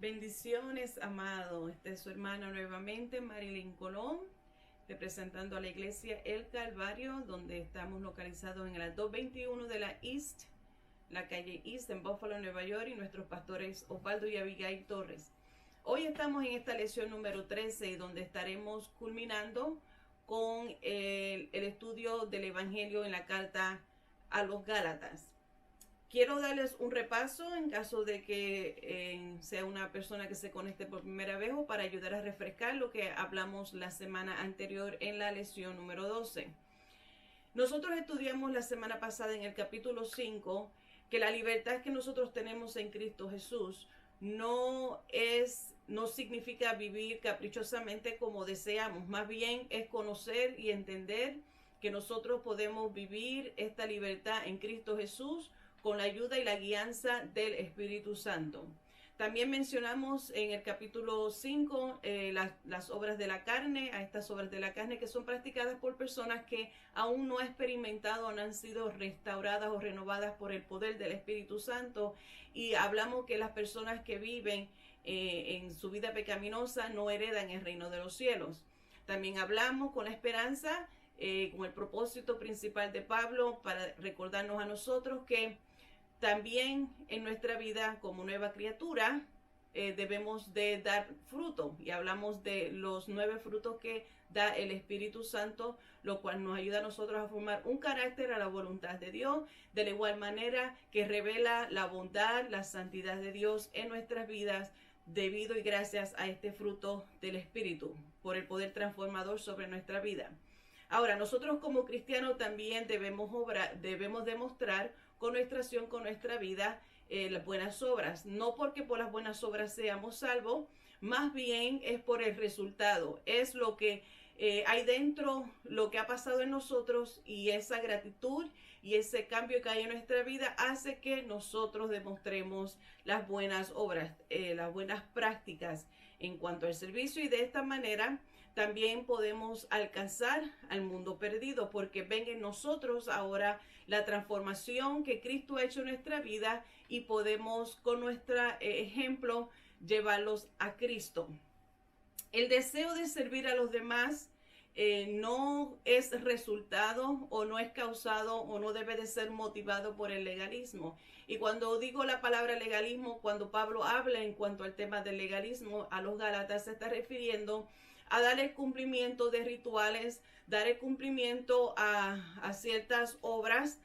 Bendiciones, amado. Esta es su hermana nuevamente, Marilyn Colón, representando a la iglesia El Calvario, donde estamos localizados en el 221 de la East, la calle East en Buffalo, Nueva York, y nuestros pastores Osvaldo y Abigail Torres. Hoy estamos en esta lección número 13, donde estaremos culminando con el estudio del Evangelio en la carta a los Gálatas. Quiero darles un repaso en caso de que sea una persona que se conecte por primera vez o para ayudar a refrescar lo que hablamos la semana anterior en la lección número 12. Nosotros estudiamos la semana pasada en el capítulo 5 que la libertad que nosotros tenemos en Cristo Jesús no significa vivir caprichosamente como deseamos, más bien es conocer y entender que nosotros podemos vivir esta libertad en Cristo Jesús con la ayuda y la guianza del Espíritu Santo. También mencionamos en el capítulo 5 las obras de la carne, a estas obras de la carne que son practicadas por personas que aún no han experimentado o no han sido restauradas o renovadas por el poder del Espíritu Santo. Y hablamos que las personas que viven en su vida pecaminosa no heredan el reino de los cielos. También hablamos con la esperanza, con el propósito principal de Pablo para recordarnos a nosotros que también en nuestra vida como nueva criatura debemos de dar fruto, y hablamos de los 9 frutos que da el Espíritu Santo, lo cual nos ayuda a nosotros a formar un carácter a la voluntad de Dios, de la igual manera que revela la bondad, la santidad de Dios en nuestras vidas, debido y gracias a este fruto del Espíritu, por el poder transformador sobre nuestra vida. Ahora, nosotros como cristianos también debemos demostrar con nuestra acción, con nuestra vida, las buenas obras. No porque por las buenas obras seamos salvos, más bien es por el resultado. Es lo que hay dentro, lo que ha pasado en nosotros, y esa gratitud y ese cambio que hay en nuestra vida hace que nosotros demostremos las buenas obras, las buenas prácticas en cuanto al servicio, y de esta manera también podemos alcanzar al mundo perdido, porque ven en nosotros ahora la transformación que Cristo ha hecho en nuestra vida, y podemos con nuestro ejemplo llevarlos a Cristo. El deseo de servir a los demás no es resultado o no es causado o no debe de ser motivado por el legalismo. Y cuando digo la palabra legalismo, cuando Pablo habla en cuanto al tema del legalismo a los Gálatas, se está refiriendo a dar el cumplimiento de rituales, dar el cumplimiento a ciertas obras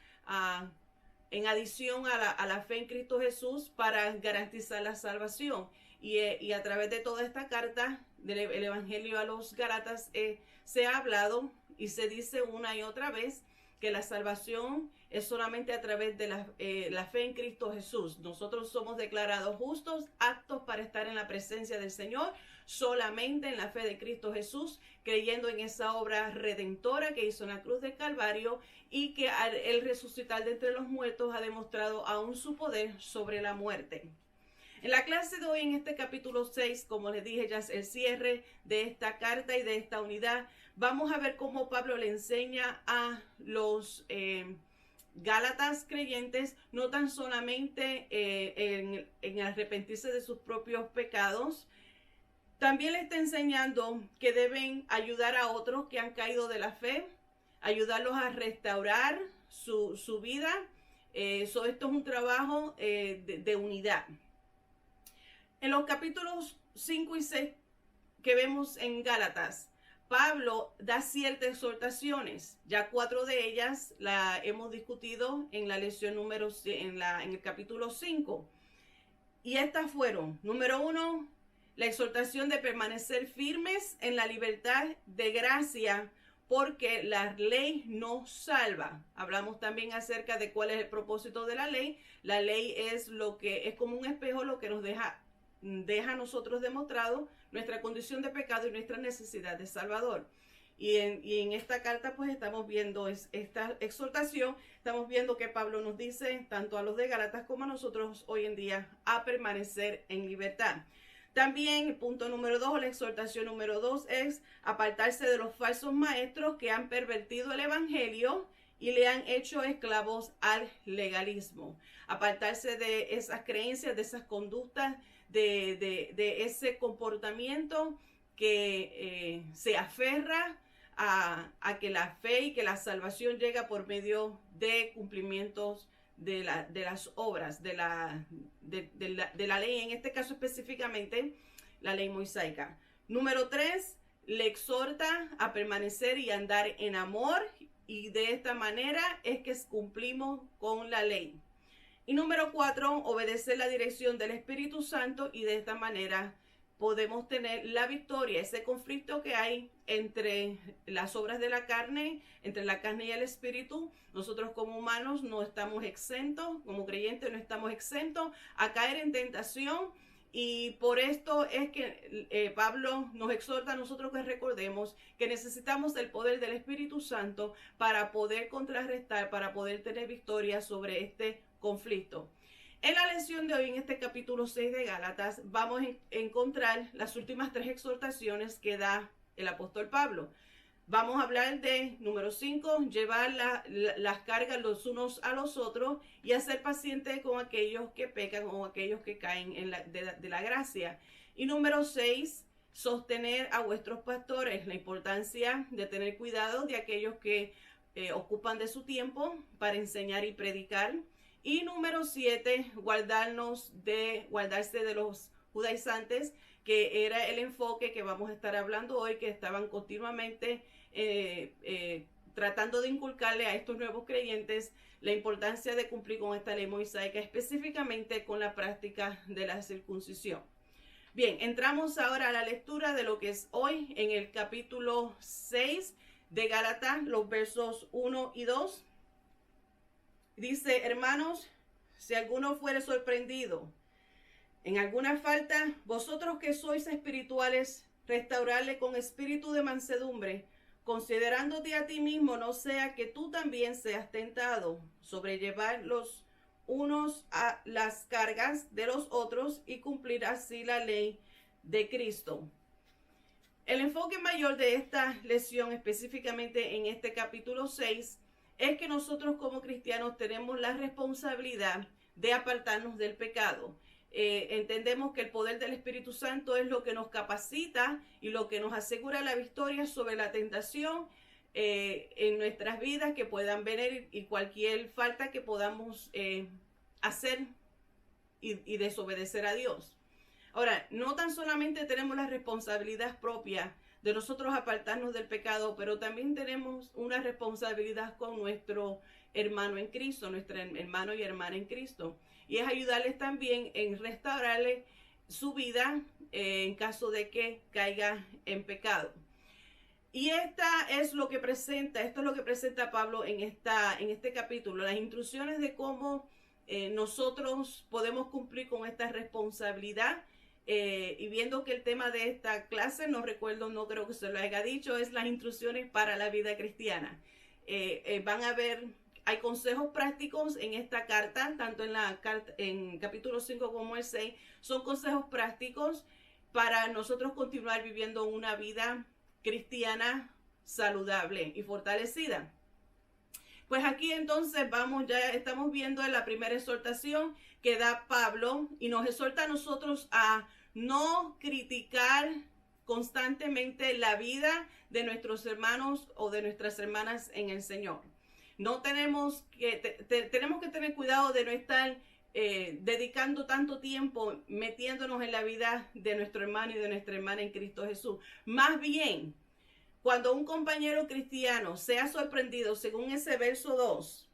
en adición a la fe en Cristo Jesús para garantizar la salvación. Y a través de toda esta carta del Evangelio a los Gálatas se ha hablado y se dice una y otra vez que la salvación es solamente a través de la fe en Cristo Jesús. Nosotros somos declarados justos, aptos para estar en la presencia del Señor, solamente en la fe de Cristo Jesús, creyendo en esa obra redentora que hizo en la cruz del Calvario, y que al él resucitar de entre los muertos ha demostrado aún su poder sobre la muerte. En la clase de hoy, en este capítulo 6, como les dije, ya es el cierre de esta carta y de esta unidad. Vamos a ver cómo Pablo le enseña a los Gálatas creyentes, no tan solamente en arrepentirse de sus propios pecados, también le está enseñando que deben ayudar a otros que han caído de la fe, ayudarlos a restaurar su vida. Esto es un trabajo de unidad. En los capítulos 5 y 6 que vemos en Gálatas, Pablo da ciertas exhortaciones. Ya 4 de ellas la hemos discutido en la lección en el capítulo 5. Y estas fueron: número 1, la exhortación de permanecer firmes en la libertad de gracia, porque la ley no salva. Hablamos también acerca de cuál es el propósito de la ley. La ley es como un espejo, lo que nos deja a nosotros demostrado nuestra condición de pecado y nuestra necesidad de Salvador. Y en esta carta pues estamos viendo esta exhortación, estamos viendo que Pablo nos dice, tanto a los de Gálatas como a nosotros hoy en día, a permanecer en libertad. También el punto número 2, la exhortación número 2 es apartarse de los falsos maestros que han pervertido el evangelio y le han hecho esclavos al legalismo. Apartarse de esas creencias, de esas conductas, de ese comportamiento que se aferra a que la fe y que la salvación llega por medio de cumplimientos de las obras, de la ley, en este caso específicamente la ley mosaica. Número 3, le exhorta a permanecer y andar en amor, y de esta manera es que cumplimos con la ley. Y número 4, obedecer la dirección del Espíritu Santo, y de esta manera podemos tener la victoria. Ese conflicto que hay entre las obras de la carne, entre la carne y el espíritu, nosotros como humanos no estamos exentos, como creyentes no estamos exentos a caer en tentación. Y por esto es que Pablo nos exhorta a nosotros que recordemos que necesitamos el poder del Espíritu Santo para poder contrarrestar, para poder tener victoria sobre este conflicto. En la lección de hoy, en este capítulo 6 de Gálatas, vamos a encontrar las últimas 3 exhortaciones que da el apóstol Pablo. Vamos a hablar de, número 5, llevar las cargas los unos a los otros y a ser pacientes con aquellos que pecan o aquellos que caen de la gracia. Y número 6, sostener a vuestros pastores, la importancia de tener cuidado de aquellos que ocupan de su tiempo para enseñar y predicar. Y número 7, guardarse de los judaizantes, que era el enfoque que vamos a estar hablando hoy, que estaban continuamente tratando de inculcarle a estos nuevos creyentes la importancia de cumplir con esta ley mosaica, específicamente con la práctica de la circuncisión. Bien, entramos ahora a la lectura de lo que es hoy en el capítulo 6 de Gálatas, los versos 1 y 2. Dice: hermanos, si alguno fuere sorprendido en alguna falta, vosotros que sois espirituales, restaurarle con espíritu de mansedumbre, considerándote a ti mismo, no sea que tú también seas tentado, sobrellevar los unos a las cargas de los otros y cumplir así la ley de Cristo. El enfoque mayor de esta lección, específicamente en este capítulo 6, es que nosotros como cristianos tenemos la responsabilidad de apartarnos del pecado. Entendemos que el poder del Espíritu Santo es lo que nos capacita y lo que nos asegura la victoria sobre la tentación en nuestras vidas que puedan venir, y cualquier falta que podamos hacer y desobedecer a Dios. Ahora, no tan solamente tenemos la responsabilidad propia de nosotros apartarnos del pecado, pero también tenemos una responsabilidad con nuestro hermano en Cristo, nuestro hermano y hermana en Cristo. Y es ayudarles también en restaurarle su vida en caso de que caiga en pecado. Y esto es lo que presenta Pablo en este capítulo, las instrucciones de cómo nosotros podemos cumplir con esta responsabilidad. Y viendo que el tema de esta clase, no creo que se lo haya dicho, es las instrucciones para la vida cristiana. Van a ver, hay consejos prácticos en esta carta, tanto en capítulo 5 como el 6, son consejos prácticos para nosotros continuar viviendo una vida cristiana saludable y fortalecida. Pues aquí entonces ya estamos viendo en la primera exhortación que da Pablo, y nos exhorta a nosotros a no criticar constantemente la vida de nuestros hermanos o de nuestras hermanas en el Señor. No tenemos que tener cuidado de no estar dedicando tanto tiempo metiéndonos en la vida de nuestro hermano y de nuestra hermana en Cristo Jesús. Más bien, cuando un compañero cristiano sea sorprendido, según ese verso 2,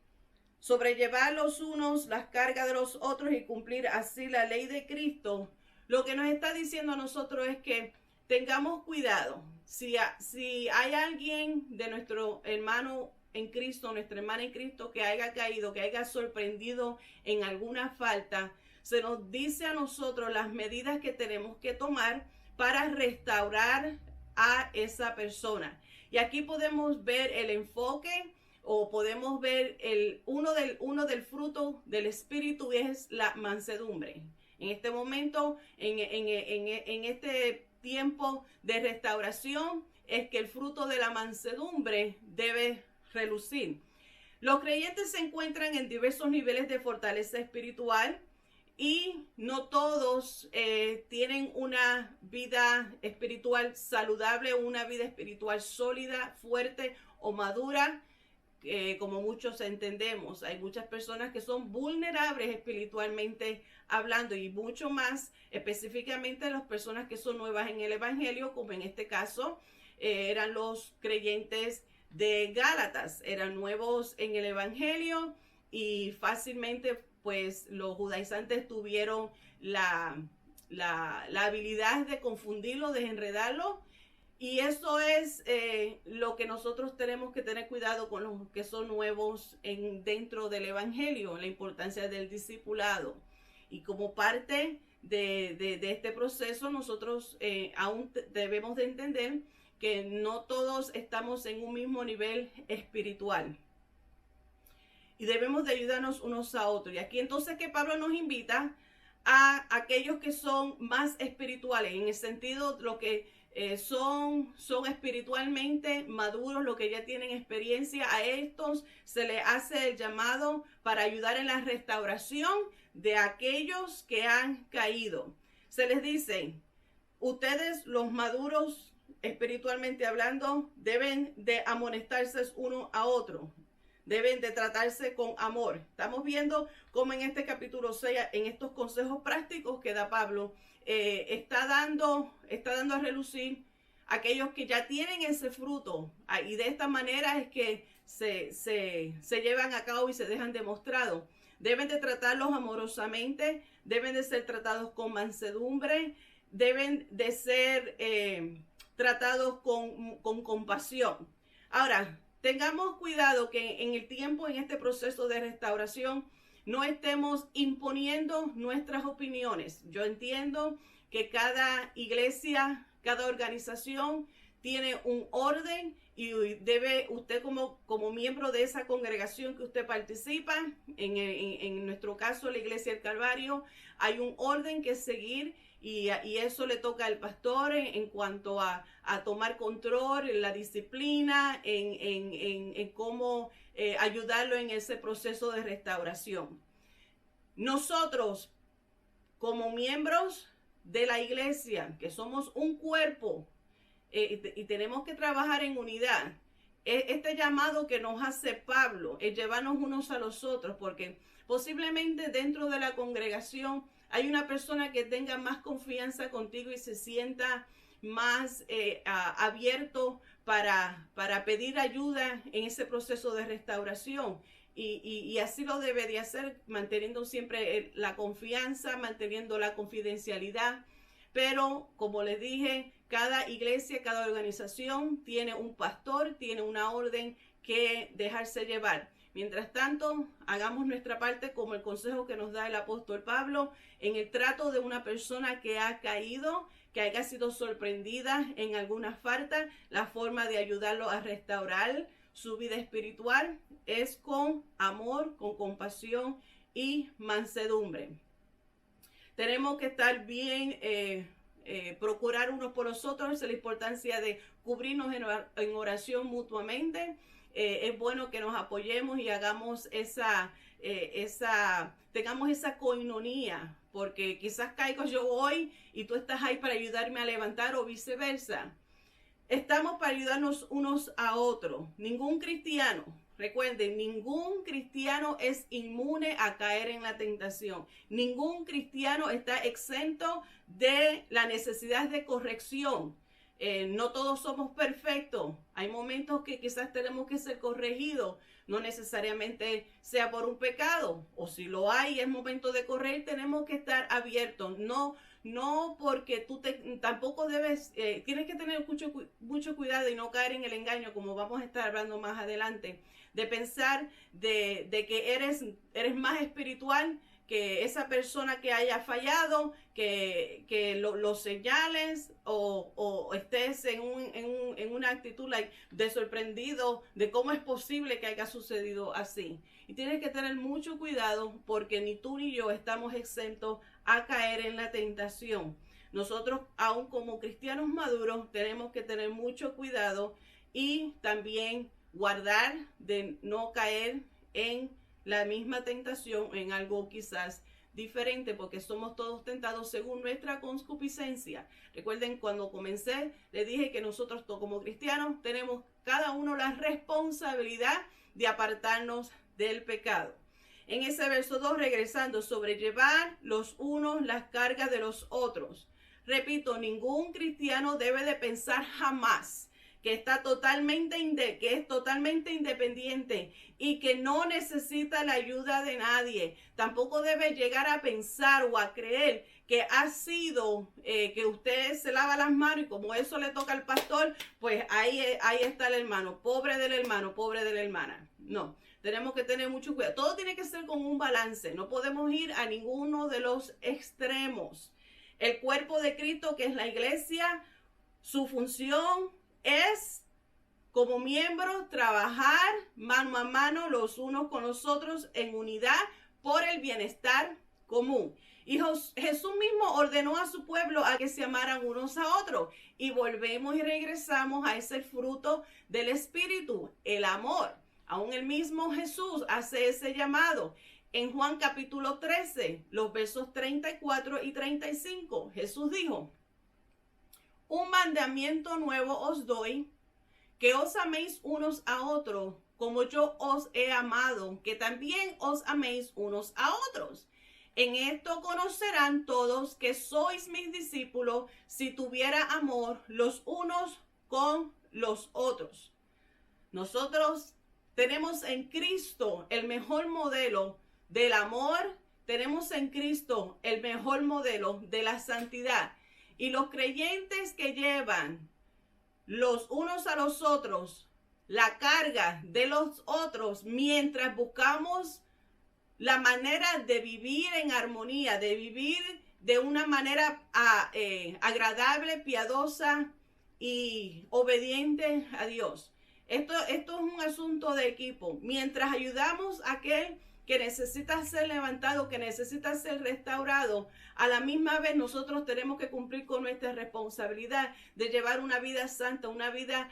sobrellevar los unos las cargas de los otros y cumplir así la ley de Cristo, lo que nos está diciendo a nosotros es que tengamos cuidado. Si hay alguien de nuestro hermano en Cristo, nuestra hermana en Cristo, que haya caído, que haya sorprendido en alguna falta, se nos dice a nosotros las medidas que tenemos que tomar para restaurar a esa persona. Y aquí podemos ver el enfoque, o podemos ver uno del fruto del Espíritu, es la mansedumbre. En este momento, en este tiempo de restauración, es que el fruto de la mansedumbre debe relucir. Los creyentes se encuentran en diversos niveles de fortaleza espiritual, y no todos tienen una vida espiritual saludable, una vida espiritual sólida, fuerte o madura. Como muchos entendemos, hay muchas personas que son vulnerables espiritualmente hablando, y mucho más específicamente las personas que son nuevas en el evangelio, como en este caso eran los creyentes de Gálatas, eran nuevos en el evangelio y fácilmente pues los judaizantes tuvieron la habilidad de confundirlo, de enredarlo. Y eso es lo que nosotros tenemos que tener cuidado con los que son nuevos dentro del evangelio, la importancia del discipulado. Y como parte de este proceso, nosotros aún debemos de entender que no todos estamos en un mismo nivel espiritual. Y debemos de ayudarnos unos a otros. Y aquí entonces que Pablo nos invita a aquellos que son más espirituales, en el sentido de lo que son espiritualmente maduros, los que ya tienen experiencia. A estos se les hace el llamado para ayudar en la restauración de aquellos que han caído. Se les dice, ustedes los maduros espiritualmente hablando deben de amonestarse uno a otro, deben de tratarse con amor. Estamos viendo cómo en este capítulo 6, en estos consejos prácticos que da Pablo, está dando a relucir aquellos que ya tienen ese fruto, y de esta manera es que se llevan a cabo y se dejan demostrado. Deben de tratarlos amorosamente, deben de ser tratados con mansedumbre, deben de ser tratados con compasión. Ahora, tengamos cuidado que en el tiempo, en este proceso de restauración, no estemos imponiendo nuestras opiniones. Yo entiendo que cada iglesia, cada organización tiene un orden, y debe usted como miembro de esa congregación que usted participa, en nuestro caso la Iglesia del Calvario, hay un orden que seguir, y eso le toca al pastor en cuanto a tomar control, en la disciplina, en cómo ayudarlo en ese proceso de restauración. Nosotros, como miembros de la iglesia, que somos un cuerpo, y tenemos que trabajar en unidad, este llamado que nos hace Pablo es llevarnos unos a los otros, porque posiblemente dentro de la congregación hay una persona que tenga más confianza contigo y se sienta más abierto para pedir ayuda en ese proceso de restauración. Y así lo debe de hacer, manteniendo siempre la confianza, manteniendo la confidencialidad. Pero, como les dije, cada iglesia, cada organización tiene un pastor, tiene una orden que dejarse llevar. Mientras tanto, hagamos nuestra parte como el consejo que nos da el apóstol Pablo en el trato de una persona que ha caído, que haya sido sorprendida en alguna falta. La forma de ayudarlo a restaurar su vida espiritual es con amor, con compasión y mansedumbre. Tenemos que estar bien, procurar unos por los otros, la importancia de cubrirnos en oración mutuamente. Es bueno que nos apoyemos y hagamos tengamos esa coinonía, porque quizás caigo yo hoy y tú estás ahí para ayudarme a levantar, o viceversa. Estamos para ayudarnos unos a otros. Ningún cristiano, recuerden, ningún cristiano es inmune a caer en la tentación. Ningún cristiano está exento de la necesidad de corrección. No todos somos perfectos. Hay momentos que quizás tenemos que ser corregidos. No necesariamente sea por un pecado. O si lo hay, es momento de corregir. Tenemos que estar abiertos. No porque tú tampoco debes, tienes que tener mucho cuidado y no caer en el engaño, como vamos a estar hablando más adelante, de pensar de que eres más espiritual que esa persona que haya fallado, que lo señales, o estés en una actitud de sorprendido de cómo es posible que haya sucedido así. Y tienes que tener mucho cuidado, porque ni tú ni yo estamos exentos a caer en la tentación. Nosotros, aún como cristianos maduros, tenemos que tener mucho cuidado y también guardar de no caer en la misma tentación, en algo quizás diferente porque somos todos tentados según nuestra concupiscencia. Recuerden, cuando comencé, les dije que nosotros como cristianos tenemos cada uno la responsabilidad de apartarnos del pecado. En ese verso 2, regresando, sobrellevar los unos las cargas de los otros. Repito, ningún cristiano debe de pensar jamás que es totalmente independiente y que no necesita la ayuda de nadie. Tampoco debe llegar a pensar o a creer que ha sido, que usted se lava las manos y como eso le toca al pastor, pues ahí está el hermano, pobre del hermano, pobre de la hermana. No, tenemos que tener mucho cuidado. Todo tiene que ser con un balance. No podemos ir a ninguno de los extremos. El cuerpo de Cristo, que es la iglesia, su función es, como miembros, trabajar mano a mano los unos con los otros en unidad por el bienestar común. Y Jesús mismo ordenó a su pueblo a que se amaran unos a otros. Y volvemos y regresamos a ese fruto del Espíritu, el amor. Aún el mismo Jesús hace ese llamado. En Juan capítulo 13, los versos 34 y 35, Jesús dijo: un mandamiento nuevo os doy, que os améis unos a otros, como yo os he amado, que también os améis unos a otros. En esto conocerán todos que sois mis discípulos, si tuviera amor los unos con los otros. Nosotros tenemos en Cristo el mejor modelo del amor, tenemos en Cristo el mejor modelo de la santidad. Y los creyentes que llevan los unos a los otros la carga de los otros mientras buscamos la manera de vivir en armonía, de vivir de una manera agradable, piadosa y obediente a Dios. Esto es un asunto de equipo. Mientras ayudamos a aquel que necesita ser levantado, que necesita ser restaurado, a la misma vez nosotros tenemos que cumplir con nuestra responsabilidad de llevar una vida santa, una vida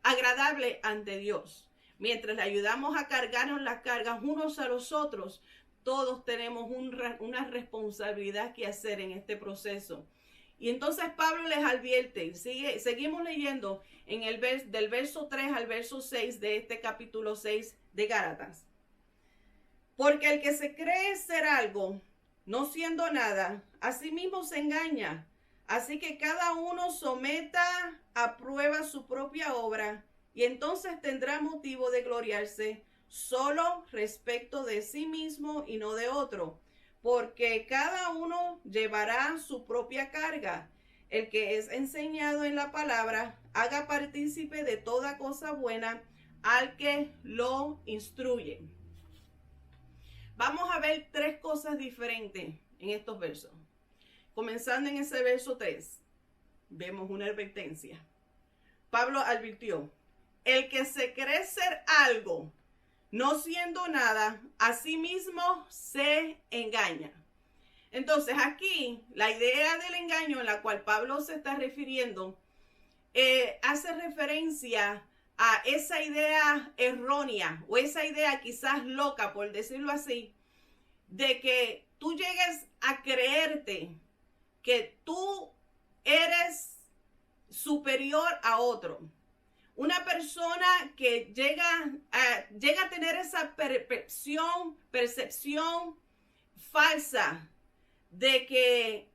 agradable ante Dios. Mientras le ayudamos a cargarnos las cargas unos a los otros, todos tenemos una responsabilidad que hacer en este proceso. Y entonces Pablo les advierte, seguimos leyendo del verso 3 al verso 6 de este capítulo 6 de Gálatas. Porque el que se cree ser algo, no siendo nada, a sí mismo se engaña. Así que cada uno someta a prueba su propia obra, y entonces tendrá motivo de gloriarse solo respecto de sí mismo y no de otro. Porque cada uno llevará su propia carga. El que es enseñado en la palabra, haga partícipe de toda cosa buena al que lo instruye. Vamos a ver tres cosas diferentes en estos versos. Comenzando en ese verso 3, vemos una advertencia. Pablo advirtió: el que se cree ser algo, no siendo nada, a sí mismo se engaña. Entonces aquí la idea del engaño en la cual Pablo se está refiriendo hace referencia a esa idea errónea o esa idea quizás loca, por decirlo así, de que tú llegues a creerte que tú eres superior a otro. Una persona que llega a tener esa percepción falsa de que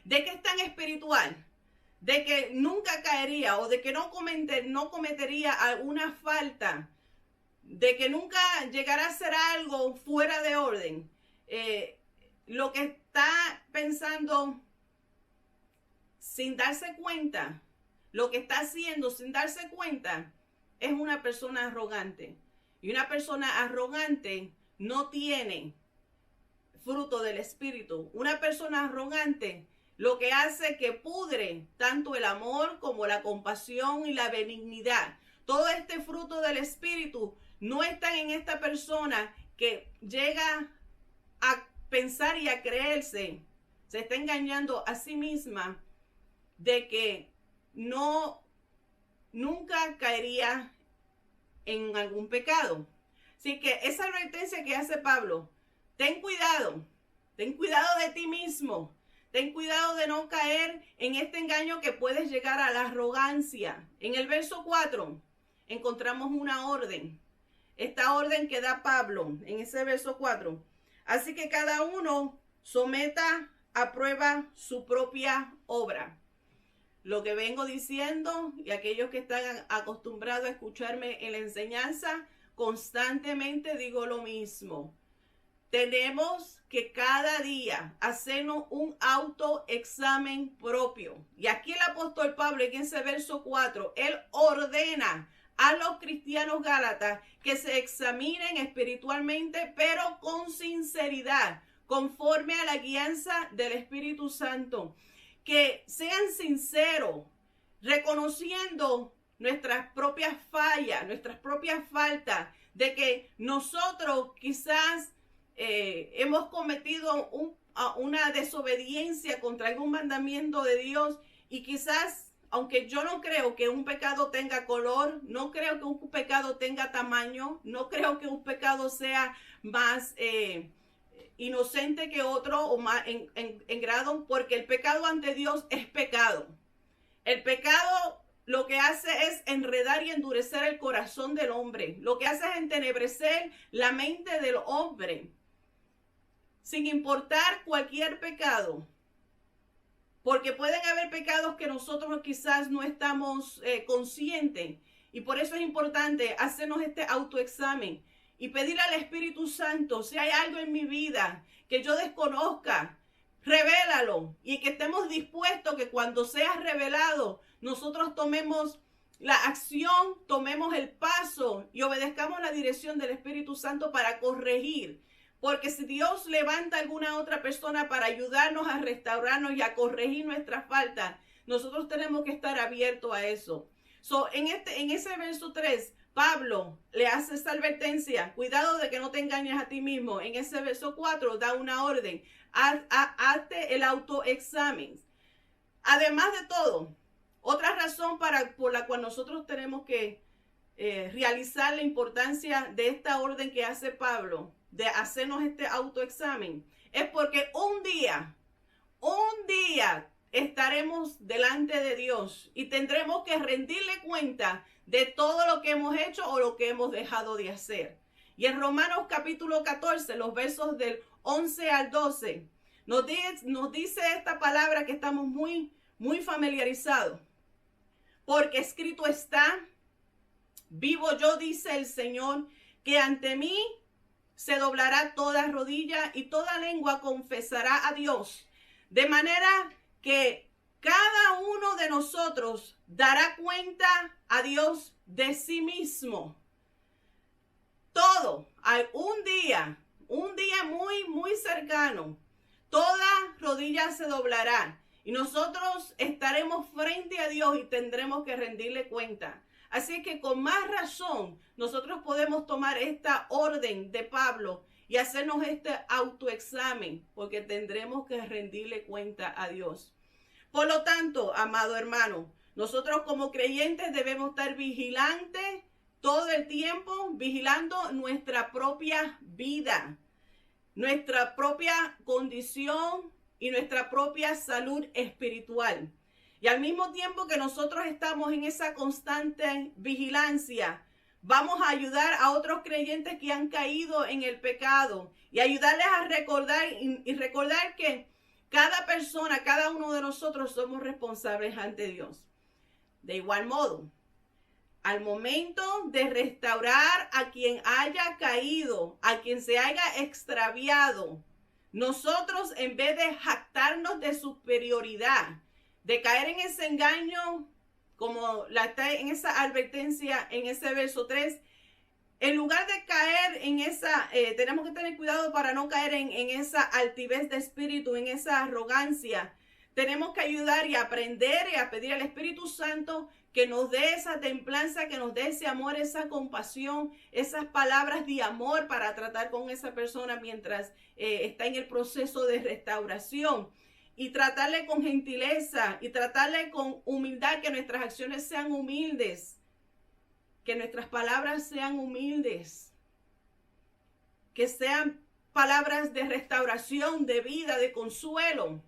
de que es tan espiritual, de que nunca caería o de que no cometería alguna falta, de que nunca llegará a hacer algo fuera de orden. Lo que está pensando sin darse cuenta, lo que está haciendo sin darse cuenta, es una persona arrogante. Y una persona arrogante no tiene fruto del Espíritu. Una persona arrogante lo que hace es que pudre tanto el amor como la compasión y la benignidad. Todo este fruto del Espíritu no está en esta persona que llega a pensar y a creerse. Se está engañando a sí misma de que nunca caería en algún pecado. Así que esa advertencia que hace Pablo, ten cuidado de ti mismo, ten cuidado de no caer en este engaño que puedes llegar a la arrogancia. En el verso 4 encontramos una orden, esta orden que da Pablo en ese verso 4. Así que cada uno someta a prueba su propia obra. Lo que vengo diciendo, y aquellos que están acostumbrados a escucharme en la enseñanza, constantemente digo lo mismo. Tenemos que cada día hacernos un autoexamen propio. Y aquí el apóstol Pablo, en ese verso 4, él ordena a los cristianos gálatas que se examinen espiritualmente, pero con sinceridad, conforme a la guianza del Espíritu Santo. Que sean sinceros, reconociendo nuestras propias fallas, nuestras propias faltas, de que nosotros quizás hemos cometido una desobediencia contra algún mandamiento de Dios, y quizás, aunque yo no creo que un pecado tenga color, no creo que un pecado tenga tamaño, no creo que un pecado sea más inocente que otro o más en grado, porque el pecado ante Dios es pecado. El pecado lo que hace es enredar y endurecer el corazón del hombre. Lo que hace es entenebrecer la mente del hombre. Sin importar cualquier pecado. Porque pueden haber pecados que nosotros quizás no estamos conscientes. Y por eso es importante hacernos este autoexamen y pedirle al Espíritu Santo, si hay algo en mi vida que yo desconozca, revélalo, y que estemos dispuestos que cuando sea revelado, nosotros tomemos la acción, tomemos el paso y obedezcamos la dirección del Espíritu Santo para corregir. Porque si Dios levanta a alguna otra persona para ayudarnos a restaurarnos y a corregir nuestras faltas, nosotros tenemos que estar abiertos a eso. En ese verso 3, Pablo le hace esta advertencia: cuidado de que no te engañes a ti mismo. En ese verso 4 da una orden: hazte el autoexamen. Además de todo, otra razón por la cual nosotros tenemos que realizar la importancia de esta orden que hace Pablo, de hacernos este autoexamen, es porque un día estaremos delante de Dios y tendremos que rendirle cuenta de todo lo que hemos hecho o lo que hemos dejado de hacer. Y en Romanos capítulo 14, los versos del 11 al 12, nos dice esta palabra que estamos muy familiarizados. Porque escrito está: vivo yo, dice el Señor, que ante mí se doblará toda rodilla y toda lengua confesará a Dios. De manera que cada uno de nosotros dará cuenta a Dios de sí mismo. Todo, un día muy cercano, toda rodilla se doblará y nosotros estaremos frente a Dios y tendremos que rendirle cuenta. Así que con más razón nosotros podemos tomar esta orden de Pablo y hacernos este autoexamen, porque tendremos que rendirle cuenta a Dios. Por lo tanto, amado hermano, nosotros como creyentes debemos estar vigilantes todo el tiempo, vigilando nuestra propia vida, nuestra propia condición y nuestra propia salud espiritual. Y al mismo tiempo que nosotros estamos en esa constante vigilancia, vamos a ayudar a otros creyentes que han caído en el pecado y ayudarles a recordar y recordar que cada persona, cada uno de nosotros somos responsables ante Dios. De igual modo, al momento de restaurar a quien haya caído, a quien se haya extraviado, nosotros, en vez de jactarnos de superioridad, de caer en ese engaño, como está en esa advertencia en ese verso 3, en lugar de caer en esa, tenemos que tener cuidado para no caer en esa altivez de espíritu, en esa arrogancia. Tenemos que ayudar y aprender y a pedir al Espíritu Santo que nos dé esa templanza, que nos dé ese amor, esa compasión, esas palabras de amor para tratar con esa persona mientras está en el proceso de restauración. Y tratarle con gentileza y tratarle con humildad, que nuestras acciones sean humildes. que nuestras palabras sean humildes, que sean palabras de restauración, de vida, de consuelo.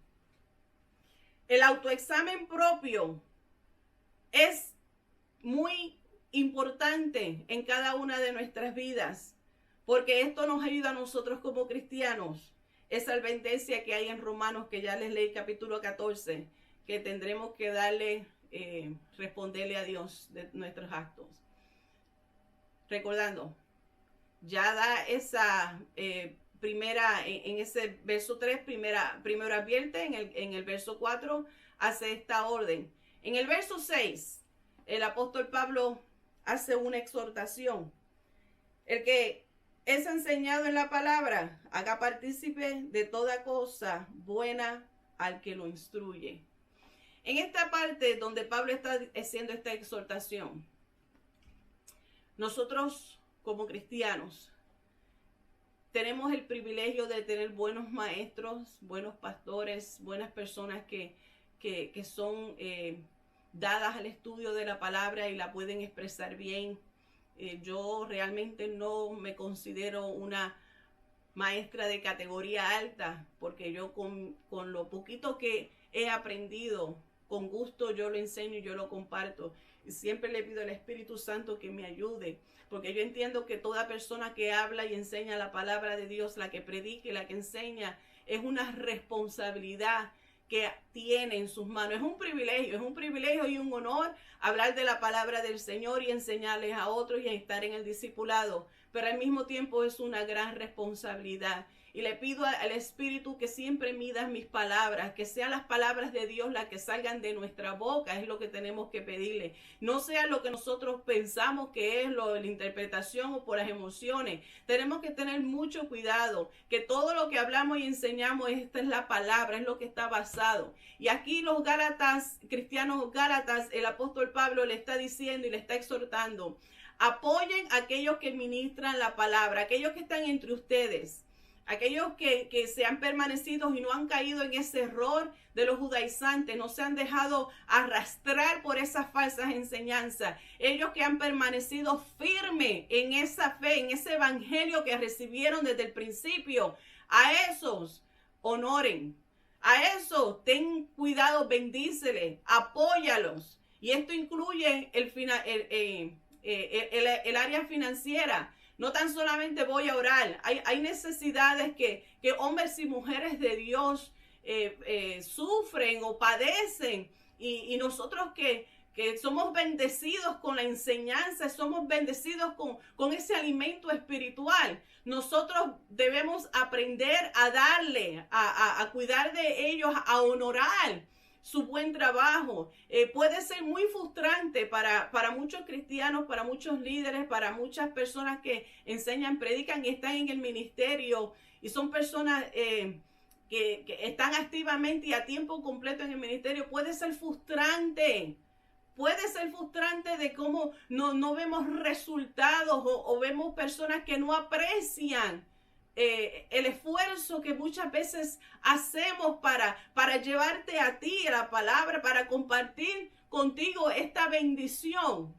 El autoexamen propio es muy importante en cada una de nuestras vidas, porque esto nos ayuda a nosotros como cristianos. Esa advertencia que hay en Romanos, que ya les leí capítulo 14, que tendremos que responderle a Dios de nuestros actos. Recordando, ya da esa primera, en ese verso 3, primero advierte, en el verso 4 hace esta orden. En el verso 6, el apóstol Pablo hace una exhortación. El que es enseñado en la palabra, haga partícipe de toda cosa buena al que lo instruye. En esta parte donde Pablo está haciendo esta exhortación, nosotros como cristianos tenemos el privilegio de tener buenos maestros, buenos pastores, buenas personas que son dadas al estudio de la palabra y la pueden expresar bien. Yo realmente no me considero una maestra de categoría alta, porque yo con lo poquito que he aprendido, con gusto yo lo enseño y yo lo comparto. Y siempre le pido al Espíritu Santo que me ayude, porque yo entiendo que toda persona que habla y enseña la palabra de Dios, la que predique, la que enseña, es una responsabilidad que tiene en sus manos. Es un privilegio y un honor hablar de la palabra del Señor y enseñarles a otros y estar en el discipulado, pero al mismo tiempo es una gran responsabilidad. Y le pido al Espíritu que siempre mida mis palabras, que sean las palabras de Dios las que salgan de nuestra boca, es lo que tenemos que pedirle. No sea lo que nosotros pensamos que es la interpretación o por las emociones. Tenemos que tener mucho cuidado, que todo lo que hablamos y enseñamos, esta es la palabra, es lo que está basado. Y aquí los Gálatas, cristianos Gálatas, el apóstol Pablo le está diciendo y le está exhortando: apoyen a aquellos que ministran la palabra, aquellos que están entre ustedes. Aquellos que se han permanecido y no han caído en ese error de los judaizantes, no se han dejado arrastrar por esas falsas enseñanzas. Ellos que han permanecido firmes en esa fe, en ese evangelio que recibieron desde el principio, a esos honoren, a esos ten cuidado, bendíceles, apóyalos. Y esto incluye el área financiera. No tan solamente voy a orar, hay necesidades que hombres y mujeres de Dios sufren o padecen, y nosotros que somos bendecidos con la enseñanza, somos bendecidos con ese alimento espiritual. Nosotros debemos aprender a darle, a cuidar de ellos, a honorar su buen trabajo. Puede ser muy frustrante para muchos cristianos, para muchos líderes, para muchas personas que enseñan, predican y están en el ministerio, y son personas que están activamente y a tiempo completo en el ministerio. Puede ser frustrante de cómo no vemos resultados o vemos personas que no aprecian el esfuerzo que muchas veces hacemos para llevarte a ti la palabra, para compartir contigo esta bendición.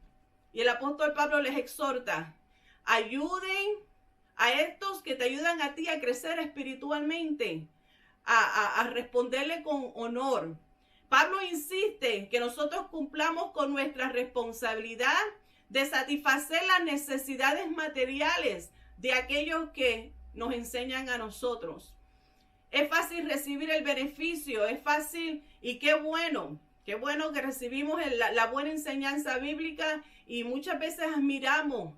Y el apóstol Pablo les exhorta: ayuden a estos que te ayudan a ti a crecer espiritualmente, a responderle con honor. Pablo insiste que nosotros cumplamos con nuestra responsabilidad de satisfacer las necesidades materiales de aquellos que nos enseñan a nosotros. Es fácil recibir el beneficio, es fácil, y qué bueno que recibimos la buena enseñanza bíblica, y muchas veces admiramos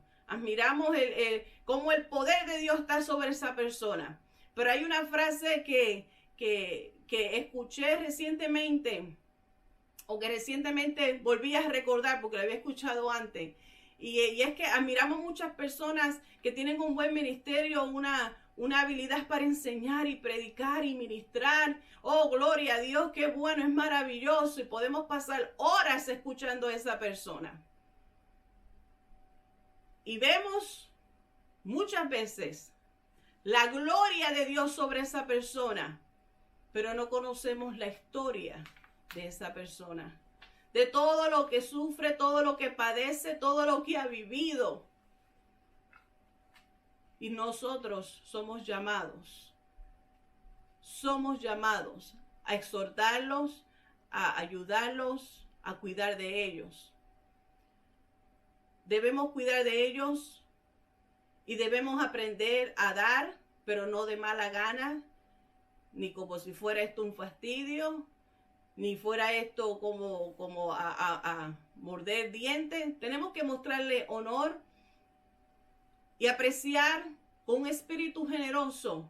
cómo el poder de Dios está sobre esa persona. Pero hay una frase que escuché recientemente, o que recientemente volví a recordar porque la había escuchado antes. Y es que admiramos muchas personas que tienen un buen ministerio, una habilidad para enseñar y predicar y ministrar. Oh, gloria a Dios, qué bueno, es maravilloso, y podemos pasar horas escuchando a esa persona. Y vemos muchas veces la gloria de Dios sobre esa persona, pero no conocemos la historia de esa persona. de todo lo que sufre, todo lo que padece, todo lo que ha vivido. Y nosotros somos llamados a exhortarlos, a ayudarlos, a cuidar de ellos. Debemos cuidar de ellos y debemos aprender a dar, pero no de mala gana, ni como si fuera esto un fastidio, ni fuera esto como a morder dientes. Tenemos que mostrarle honor y apreciar con un espíritu generoso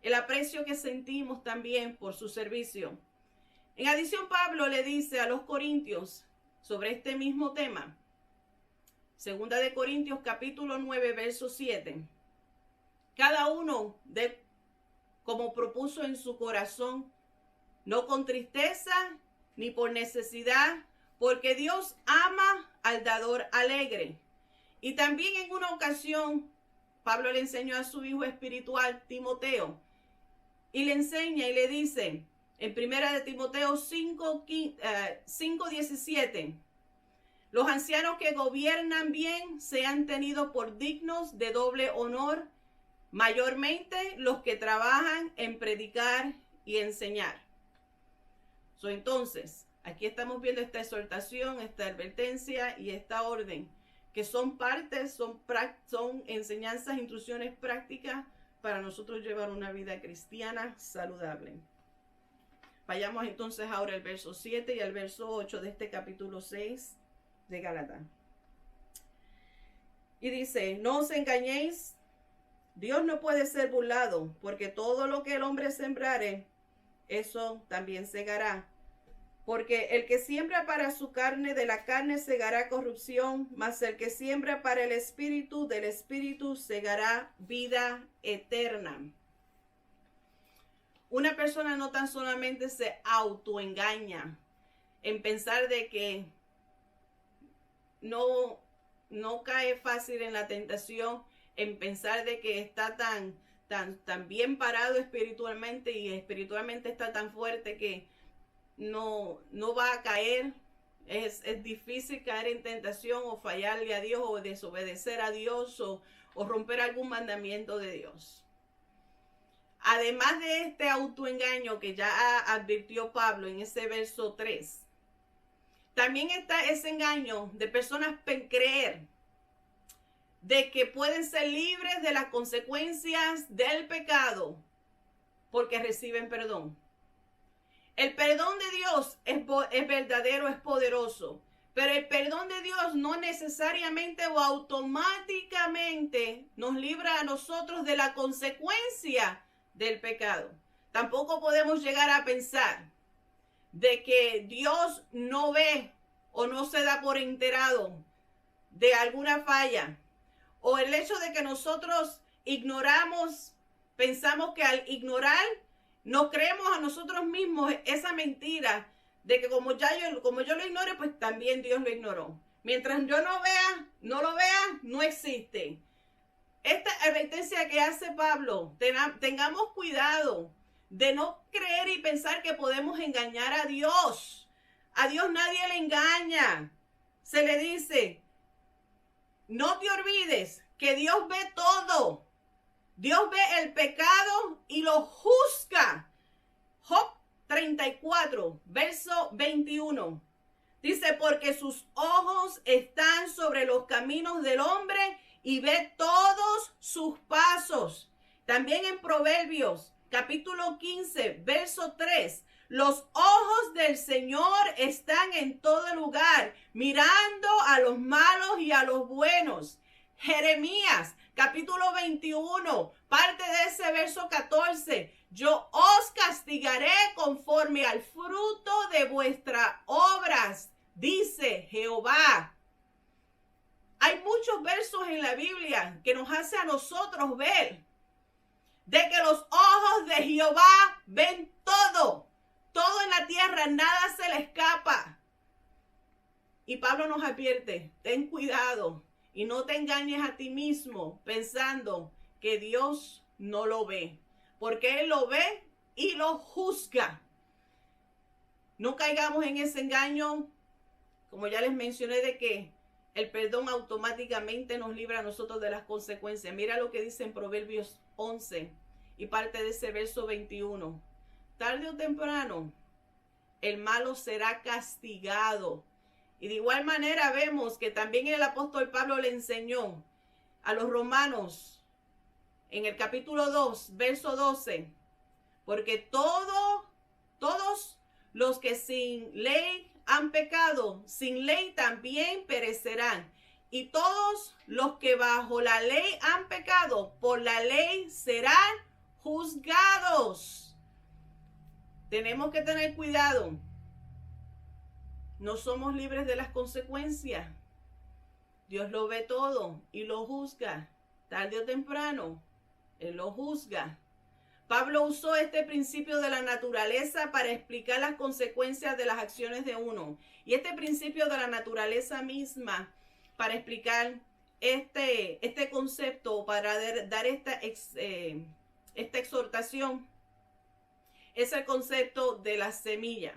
el aprecio que sentimos también por su servicio. En adición, Pablo le dice a los corintios sobre este mismo tema. Segunda de Corintios capítulo 9, verso 7. Cada uno de como propuso en su corazón, no con tristeza ni por necesidad, porque Dios ama al dador alegre. Y también en una ocasión, Pablo le enseñó a su hijo espiritual, Timoteo, y le enseña y le dice, en primera de Timoteo 5:17, los ancianos que gobiernan bien sean tenidos por dignos de doble honor, mayormente los que trabajan en predicar y enseñar. Entonces, aquí estamos viendo esta exhortación, esta advertencia y esta orden, que son partes, son enseñanzas, instrucciones prácticas para nosotros llevar una vida cristiana saludable. Vayamos entonces ahora al verso 7 y al verso 8 de este capítulo 6 de Gálatas. Y dice, no os engañéis, Dios no puede ser burlado, porque todo lo que el hombre sembrare, eso también segará. Porque el que siembra para su carne, de la carne segará corrupción, mas el que siembra para el espíritu, del espíritu segará vida eterna. Una persona no tan solamente se autoengaña en pensar de que no cae fácil en la tentación, en pensar de que está tan bien parado espiritualmente y espiritualmente está tan fuerte que no va a caer. Es difícil caer en tentación o fallarle a Dios o desobedecer a Dios o romper algún mandamiento de Dios. Además de este autoengaño que ya advirtió Pablo en ese verso 3, también está ese engaño de personas creer de que pueden ser libres de las consecuencias del pecado porque reciben perdón. El perdón de Dios es verdadero, es poderoso, pero el perdón de Dios no necesariamente o automáticamente nos libra a nosotros de la consecuencia del pecado. Tampoco podemos llegar a pensar de que Dios no ve o no se da por enterado de alguna falla, o el hecho de que nosotros ignoramos, pensamos que al ignorar nos creemos a nosotros mismos esa mentira de que como yo lo ignore, pues también Dios lo ignoró. Mientras yo no lo vea, no existe. Esta advertencia que hace Pablo, tengamos cuidado de no creer y pensar que podemos engañar a Dios. A Dios nadie le engaña. Se le dice, no te olvides que Dios ve todo. Dios ve el pecado y lo juzga. Job 34, verso 21. Dice, porque sus ojos están sobre los caminos del hombre y ve todos sus pasos. También en Proverbios, capítulo 15, verso 3. Los ojos del Señor están en todo lugar, mirando a los malos y a los buenos. Jeremías, capítulo 21, parte de ese verso 14. Yo os castigaré conforme al fruto de vuestras obras, dice Jehová. Hay muchos versos en la Biblia que nos hace a nosotros ver de que los ojos de Jehová ven todo. Todo en la tierra, nada se le escapa. Y Pablo nos advierte, ten cuidado y no te engañes a ti mismo pensando que Dios no lo ve, porque Él lo ve y lo juzga. No caigamos en ese engaño como ya les mencioné, de que el perdón automáticamente nos libra a nosotros de las consecuencias. Mira lo que dice en Proverbios 11 y parte de ese verso 21. Tarde o temprano, el malo será castigado. Y de igual manera vemos que también el apóstol Pablo le enseñó a los romanos en el capítulo 2, verso 12, porque todos los que sin ley han pecado, sin ley también perecerán. Y todos los que bajo la ley han pecado, por la ley serán juzgados. Tenemos que tener cuidado. No somos libres de las consecuencias. Dios lo ve todo y lo juzga. Tarde o temprano, Él lo juzga. Pablo usó este principio de la naturaleza para explicar las consecuencias de las acciones de uno. Y este principio de la naturaleza misma para explicar este concepto, para dar esta exhortación, es el concepto de la semilla.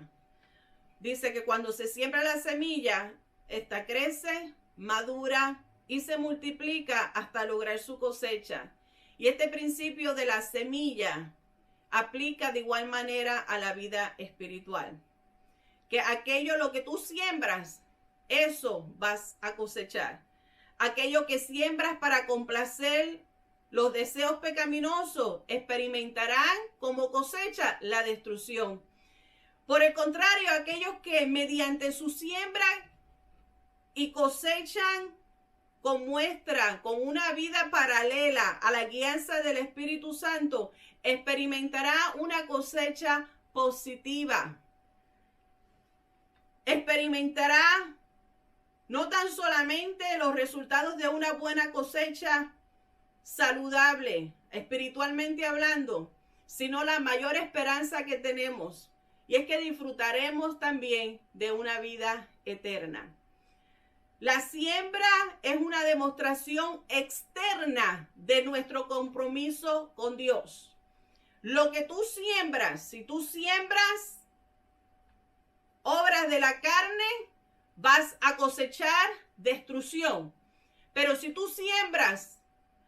Dice que cuando se siembra la semilla, esta crece, madura y se multiplica hasta lograr su cosecha. Y este principio de la semilla aplica de igual manera a la vida espiritual. Que aquello lo que tú siembras, eso vas a cosechar. Aquello que siembras para complacer los deseos pecaminosos, experimentarán como cosecha la destrucción. Por el contrario, aquellos que mediante su siembra y cosechan con una vida paralela a la guianza del Espíritu Santo, experimentará una cosecha positiva. Experimentará no tan solamente los resultados de una buena cosecha saludable, espiritualmente hablando, sino la mayor esperanza que tenemos, y es que disfrutaremos también de una vida eterna. La siembra es una demostración externa de nuestro compromiso con Dios. Lo que tú siembras, si tú siembras obras de la carne, vas a cosechar destrucción. Pero si tú siembras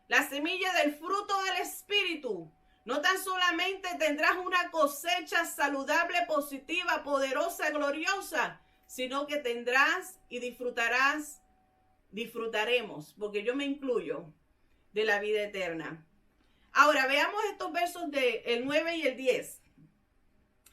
la semilla del fruto del Espíritu, no tan solamente tendrás una cosecha saludable, positiva, poderosa, gloriosa, sino que tendrás y disfrutaremos, porque yo me incluyo, de la vida eterna. Ahora veamos estos versos del 9 y el 10.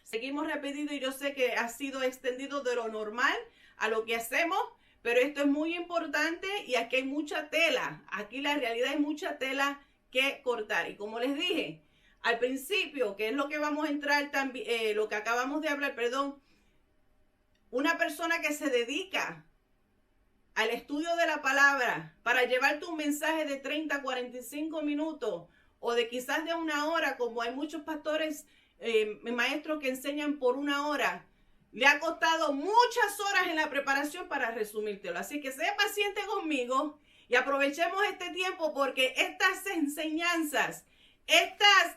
Seguimos rapidito y yo sé que ha sido extendido de lo normal a lo que hacemos, pero esto es muy importante y aquí hay mucha tela. Aquí la realidad es mucha tela que cortar. Y como les dije al principio, que es lo que vamos a entrar también, lo que acabamos de hablar, perdón, una persona que se dedica al estudio de la palabra para llevarte un mensaje de 30, 45 minutos o de quizás de una hora, como hay muchos pastores, maestros que enseñan por una hora, le ha costado muchas horas en la preparación para resumírtelo. Así que sea paciente conmigo y aprovechemos este tiempo, porque estas enseñanzas,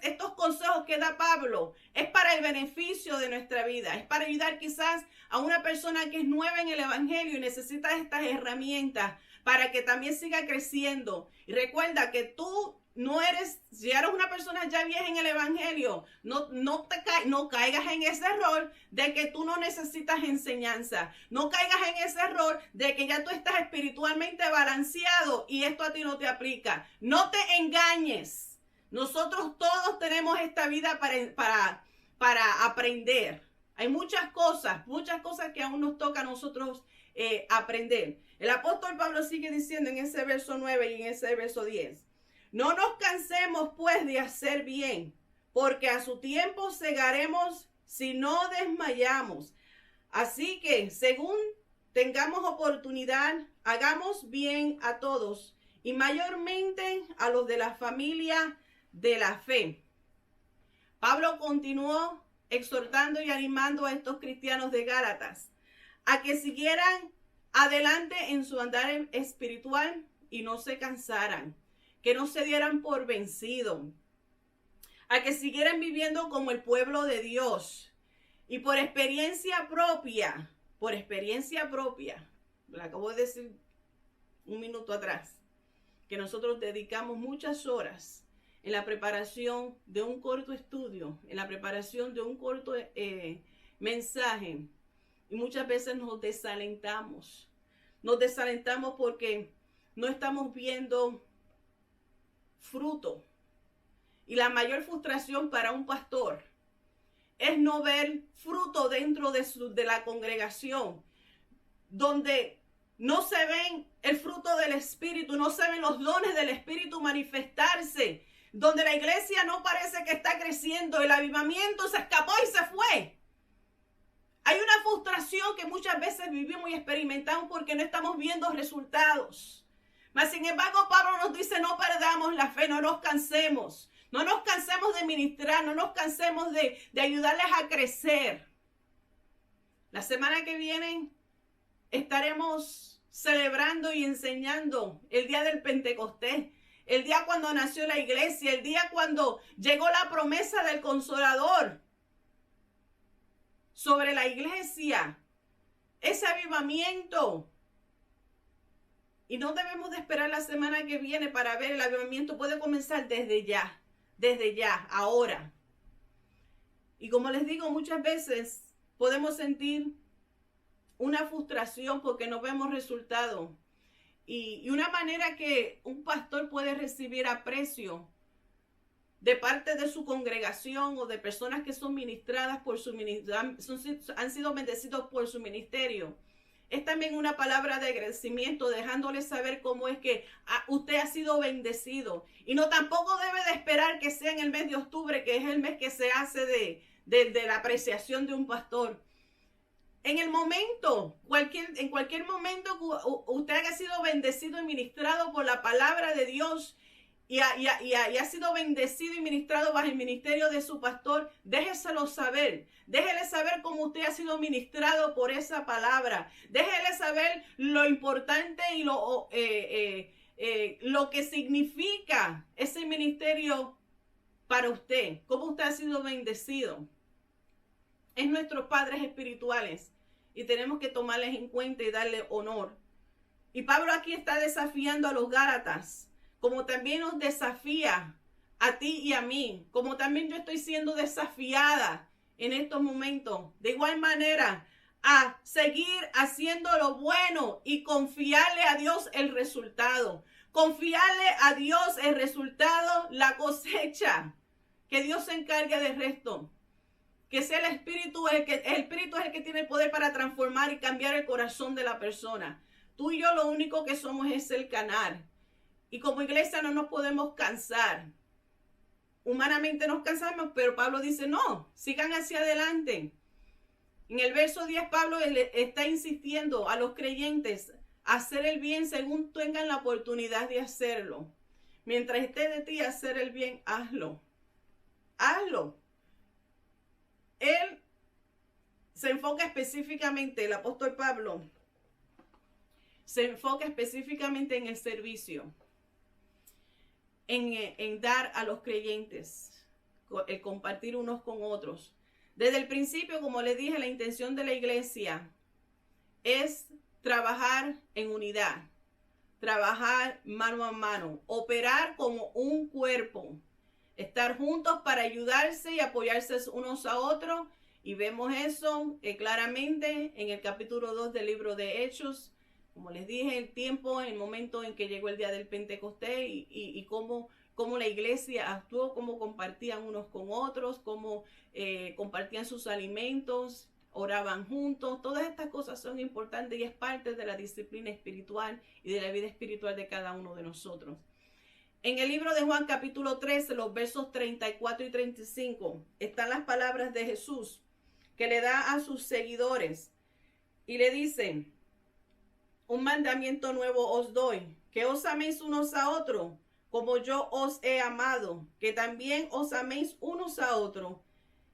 estos consejos que da Pablo es para el beneficio de nuestra vida. Es para ayudar quizás a una persona que es nueva en el evangelio y necesita estas herramientas para que también siga creciendo. Y recuerda que tú no eres, si eres una persona ya vieja en el evangelio, no caigas en ese error de que tú no necesitas enseñanza. No caigas en ese error de que ya tú estás espiritualmente balanceado y esto a ti no te aplica. No te engañes. Nosotros todos tenemos esta vida para aprender. Hay muchas cosas que aún nos toca a nosotros aprender. El apóstol Pablo sigue diciendo en ese verso 9 y en ese verso 10. No nos cansemos pues de hacer bien, porque a su tiempo segaremos si no desmayamos. Así que según tengamos oportunidad, hagamos bien a todos y mayormente a los de la familia de la fe. Pablo continuó exhortando y animando a estos cristianos de Gálatas a que siguieran adelante en su andar espiritual y no se cansaran, que no se dieran por vencido, a que siguieran viviendo como el pueblo de Dios. Y por experiencia propia, por experiencia propia, lo acabo de decir un minuto atrás, que nosotros dedicamos muchas horas en la preparación de un corto estudio, en la preparación de un corto mensaje, y muchas veces nos desalentamos. Nos desalentamos porque no estamos viendo fruto. Y la mayor frustración para un pastor es no ver fruto dentro de la congregación, donde no se ven el fruto del Espíritu, no se ven los dones del Espíritu manifestarse, donde la iglesia no parece que está creciendo, el avivamiento se escapó y se fue. Hay una frustración que muchas veces vivimos y experimentamos porque no estamos viendo resultados. Mas sin embargo, Pablo nos dice, no perdamos la fe, no nos cansemos. No nos cansemos de ministrar, no nos cansemos de ayudarles a crecer. La semana que viene estaremos celebrando y enseñando el día del Pentecostés, el día cuando nació la iglesia, el día cuando llegó la promesa del Consolador sobre la iglesia, ese avivamiento. Y no debemos de esperar la semana que viene para ver el avivamiento. Puede comenzar desde ya, ahora. Y como les digo, muchas veces podemos sentir una frustración porque no vemos resultados. Y una manera que un pastor puede recibir aprecio de parte de su congregación o de personas que son ministradas por su ministerio, han sido bendecidos por su ministerio, es también una palabra de agradecimiento, dejándoles saber cómo es que usted ha sido bendecido. Y no tampoco debe de esperar que sea en el mes de octubre, que es el mes que se hace de la apreciación de un pastor. En el momento, en cualquier momento usted haya sido bendecido y ministrado por la palabra de Dios y ha sido bendecido y ministrado bajo el ministerio de su pastor, déjeselo saber. Déjele saber cómo usted ha sido ministrado por esa palabra. Déjele saber lo importante y lo que significa ese ministerio para usted. Cómo usted ha sido bendecido. Es nuestros padres espirituales y tenemos que tomarles en cuenta y darle honor. Y Pablo aquí está desafiando a los Gálatas, como también nos desafía a ti y a mí, como también yo estoy siendo desafiada en estos momentos. De igual manera, a seguir haciendo lo bueno y confiarle a Dios el resultado. Confiarle a Dios el resultado, la cosecha. Que Dios se encargue del resto. Que sea el Espíritu es el que tiene el poder para transformar y cambiar el corazón de la persona. Tú y yo lo único que somos es el canal. Y como iglesia no nos podemos cansar. Humanamente nos cansamos, pero Pablo dice, no, sigan hacia adelante. En el verso 10, Pablo está insistiendo a los creyentes a hacer el bien según tengan la oportunidad de hacerlo. Mientras esté de ti hacer el bien, hazlo. Hazlo. Él se enfoca específicamente, el apóstol Pablo, se enfoca específicamente en el servicio, en dar a los creyentes, el compartir unos con otros. Desde el principio, como les dije, la intención de la iglesia es trabajar en unidad, trabajar mano a mano, operar como un cuerpo. Estar juntos para ayudarse y apoyarse unos a otros. Y vemos eso claramente en el capítulo 2 del libro de Hechos. Como les dije, el momento en que llegó el día del Pentecostés y cómo la iglesia actuó, cómo compartían unos con otros, cómo compartían sus alimentos, oraban juntos. Todas estas cosas son importantes y es parte de la disciplina espiritual y de la vida espiritual de cada uno de nosotros. En el libro de Juan capítulo 13, los versos 34 y 35, están las palabras de Jesús que le da a sus seguidores y le dice, un mandamiento nuevo os doy, que os améis unos a otros, como yo os he amado, que también os améis unos a otros.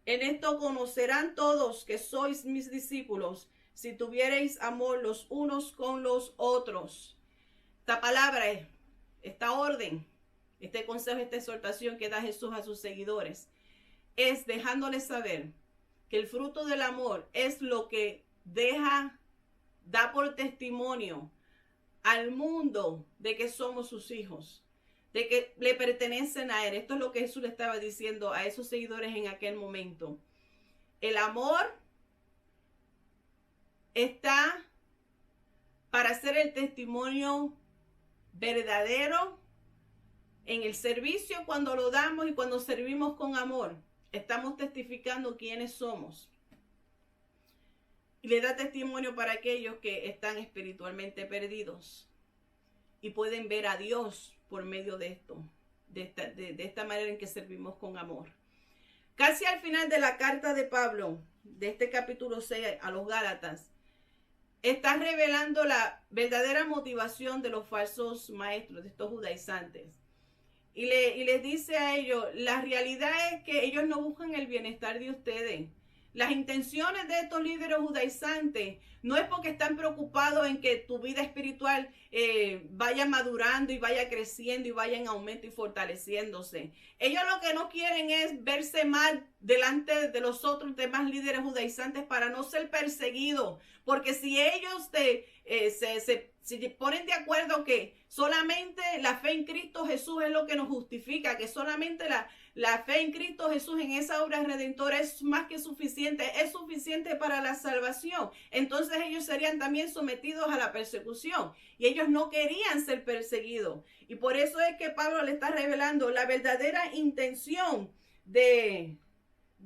En esto conocerán todos que sois mis discípulos, si tuviereis amor los unos con los otros. Esta palabra, esta orden, este consejo, esta exhortación que da Jesús a sus seguidores, es dejándoles saber que el fruto del amor es lo que deja da por testimonio al mundo de que somos sus hijos, de que le pertenecen a Él. Esto es lo que Jesús le estaba diciendo a esos seguidores en aquel momento. El amor está para ser el testimonio verdadero en el servicio. Cuando lo damos y cuando servimos con amor, estamos testificando quiénes somos. Y le da testimonio para aquellos que están espiritualmente perdidos y pueden ver a Dios por medio de esto, de esta manera en que servimos con amor. Casi al final de la carta de Pablo, de este capítulo 6 a los Gálatas, está revelando la verdadera motivación de los falsos maestros, de estos judaizantes. Y les dice a ellos, la realidad es que ellos no buscan el bienestar de ustedes. Las intenciones de estos líderes judaizantes no es porque están preocupados en que tu vida espiritual vaya madurando y vaya creciendo y vaya en aumento y fortaleciéndose. Ellos lo que no quieren es verse mal delante de los otros demás líderes judaizantes para no ser perseguidos. Porque si ellos se ponen de acuerdo que solamente la fe en Cristo Jesús es lo que nos justifica, que solamente la fe en Cristo Jesús en esa obra redentora es más que suficiente, es suficiente para la salvación, entonces ellos serían también sometidos a la persecución y ellos no querían ser perseguidos. Y por eso es que Pablo le está revelando la verdadera intención de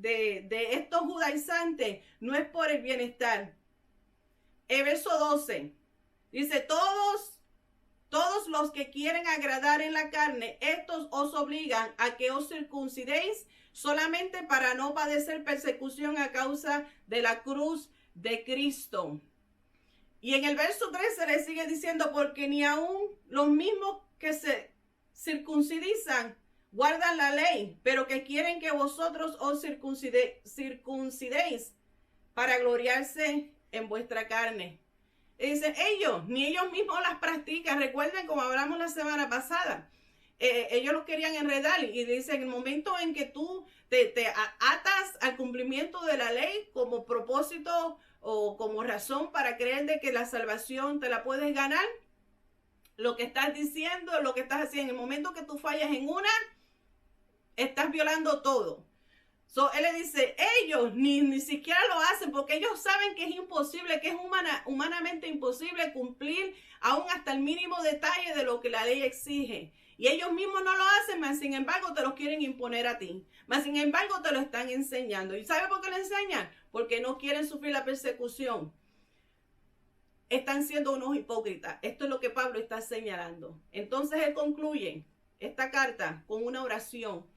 estos judaizantes, no es por el bienestar. El verso 12 dice, todos los que quieren agradar en la carne, estos os obligan a que os circuncidéis solamente para no padecer persecución a causa de la cruz de Cristo. Y en el verso 13 le sigue diciendo, porque ni aun los mismos que se circuncidizan guardan la ley, pero que quieren que vosotros os circuncidéis para gloriarse en vuestra carne. Y dicen, ni ellos mismos las practican. Recuerden como hablamos la semana pasada, ellos los querían enredar y dicen, en el momento en que tú te atas al cumplimiento de la ley como propósito o como razón para creer de que la salvación te la puedes ganar, lo que estás diciendo, lo que estás haciendo, en el momento que tú fallas en una, estás violando todo. Él le dice, ellos ni siquiera lo hacen porque ellos saben que es imposible, que es humanamente imposible cumplir aún hasta el mínimo detalle de lo que la ley exige. Y ellos mismos no lo hacen, mas sin embargo te los quieren imponer a ti. Mas sin embargo te lo están enseñando. ¿Y sabe por qué lo enseñan? Porque no quieren sufrir la persecución. Están siendo unos hipócritas. Esto es lo que Pablo está señalando. Entonces él concluye esta carta con una oración.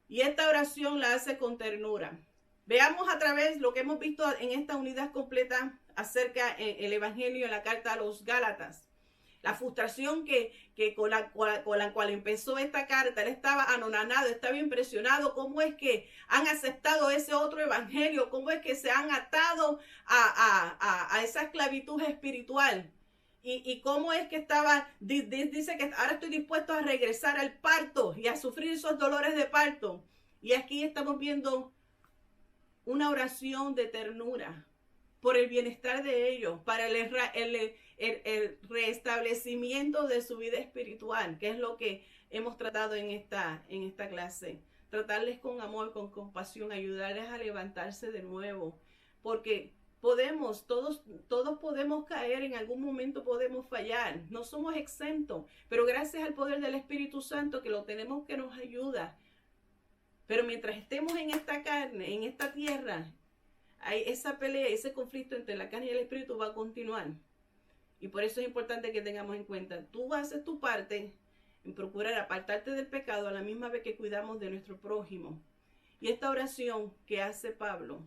Y esta oración la hace con ternura. Veamos a través lo que hemos visto en esta unidad completa acerca del Evangelio en la carta a los Gálatas. La frustración con la cual empezó esta carta. Él estaba anonadado, estaba impresionado. ¿Cómo es que han aceptado ese otro evangelio? ¿Cómo es que se han atado a esa esclavitud espiritual? Y cómo es que dice que ahora estoy dispuesto a regresar al parto y a sufrir esos dolores de parto. Y aquí estamos viendo una oración de ternura por el bienestar de ellos, para el restablecimiento de su vida espiritual, que es lo que hemos tratado en esta clase. Tratarles con amor, con compasión, ayudarles a levantarse de nuevo, porque todos podemos caer, en algún momento podemos fallar, no somos exentos, pero gracias al poder del Espíritu Santo que lo tenemos, que nos ayuda. Pero mientras estemos en esta carne, en esta tierra, hay esa pelea, ese conflicto entre la carne y el Espíritu va a continuar. Y por eso es importante que tengamos en cuenta, tú haces tu parte en procurar apartarte del pecado a la misma vez que cuidamos de nuestro prójimo. Y esta oración que hace Pablo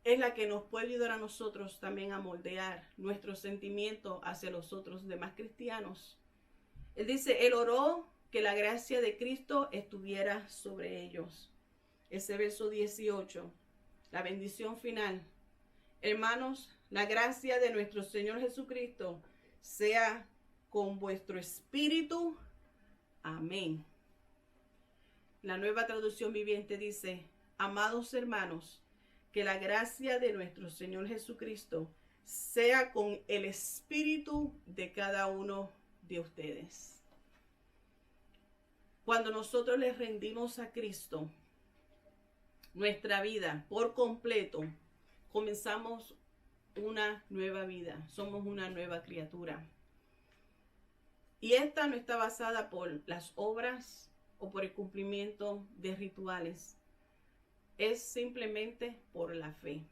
es la que nos puede ayudar a nosotros también a moldear nuestros sentimientos hacia los otros demás cristianos. Él dice, él oró que la gracia de Cristo estuviera sobre ellos. Ese verso 18, la bendición final. Hermanos, la gracia de nuestro Señor Jesucristo sea con vuestro espíritu. Amén. La Nueva Traducción Viviente dice, amados hermanos, Que la gracia de nuestro Señor Jesucristo sea con el espíritu de cada uno de ustedes. Cuando nosotros les rendimos a Cristo nuestra vida por completo, comenzamos una nueva vida. Somos una nueva criatura. Y esta no está basada por las obras o por el cumplimiento de rituales. Es simplemente por la fe.